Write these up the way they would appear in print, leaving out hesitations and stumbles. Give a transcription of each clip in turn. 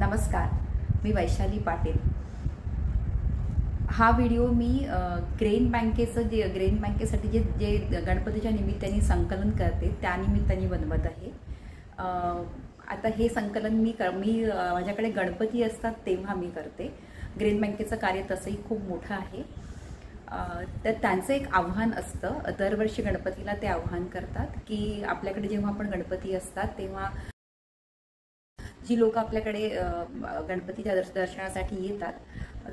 नमस्कार, मी वैशाली पाटील। हा व्हिडिओ मी ग्रेन बँकेसाठी जे गणपतीच्या निमित्ताने संकलन करते त्यानिमित्ताने बनवत आहे। आता हे संकलन मी माझ्याकडे गणपती असतात तेव्हा मी करते। ग्रेन बँकेचं कार्य तसंही खूप मोठं आहे। तर त्यांचं एक आव्हान असतं, दरवर्षी गणपतीला ते आव्हान करतात की आपल्याकडे जेव्हा आपण गणपती असतात तेव्हा जी लोक आपल्याकडे गणपतीच्या दर्शनासाठी येतात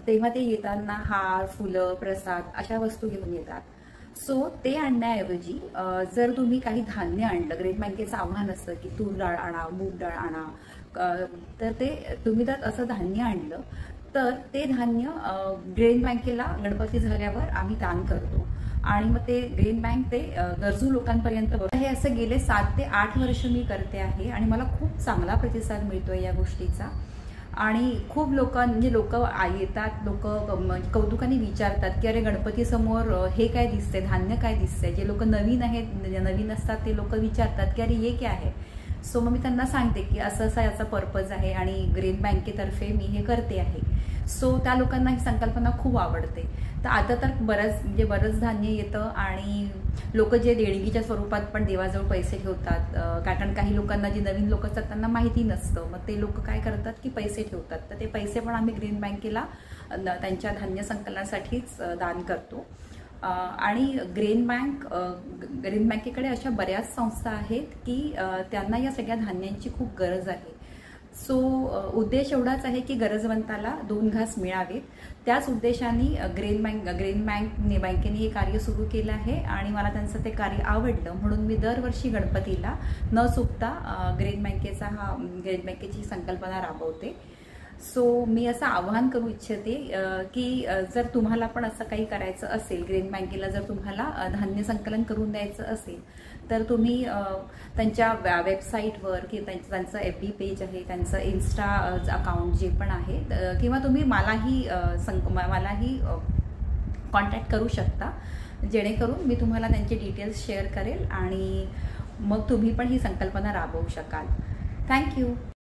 तेव्हा ते येताना हार, फुलं, प्रसाद अशा वस्तू घेऊन येतात। सो ते आणण्याऐवजी जर तुम्ही काही धान्य आणलं, ग्रेन बँकेचं आव्हान असतं की तूर डाळ आणा, मूग डाळ आणा, तर ते तुम्ही जर असं धान्य आणलं तर ते धान्य ग्रेन बँकेला गणपती झाल्यावर आम्ही दान करतो आणि मग ते ग्रेन बँक ते गरजू लोकांपर्यंत। हे असं गेले 7 ते 8 वर्ष मी करते आहे आणि मला खूप चांगला प्रतिसाद मिळतोय या गोष्टीचा। आणि खूप लोक येतात, लोक कौतुकाने विचारतात की अरे गणपती समोर हे काय दिसतंय, धान्य काय दिसतंय। जे लोक नवीन असतात ते लोक विचारतात की अरे हे काय आहे। सो मग मी त्यांना सांगते की असं असं याचा पर्पज आहे आणि ग्रेन बँकेतर्फे मी हे करते आहे। सो त्या लोकांना ही संकल्पना खूप आवडते। तर आता तर बरंच धान्य येतं आणि लोक जे देणगीच्या स्वरूपात पण देवाजवळ पैसे ठेवतात, कारण काही लोकांना, जे नवीन लोक असतात त्यांना माहिती नसतं, मग ते लोक काय करतात की पैसे ठेवतात। तर ते पैसे पण आम्ही ग्रेन बँकेला त्यांच्या धान्य संकलनासाठीच दान करतो। आणि ग्रेन बँकेकडे अशा बऱ्याच संस्था आहेत की त्यांना या सगळ्या धान्यांची खूप गरज आहे। सो उद्देश एवढाच आहे की गरजवंताला 2 घास मिळावेत। त्याच उद्देशाने ग्रेन बँकेने हे कार्य सुरू केलं आहे आणि मला त्यांचं ते कार्य आवडलं, म्हणून मी दरवर्षी गणपतीला न चुकता ग्रेन बँकेची संकल्पना राबवते। सो मी असं आवाहन करू इच्छिते की जर तुम्हाला पण असं काही करायचं असेल, ग्रेन बँकेला जर तुम्हाला धान्य संकलन करून द्यायचं असेल तर तुम्ही त्यांच्या वेबसाईटवर की त्यांचं FB पेज आहे, त्यांचं इन्स्टा अकाउंट जे पण आहे, किंवा तुम्ही मलाही कॉन्टॅक्ट करू शकता, जेणेकरून मी तुम्हाला त्यांचे डिटेल्स शेअर करेल आणि मग तुम्ही पण ही संकल्पना राबवू शकाल। थँक्यू।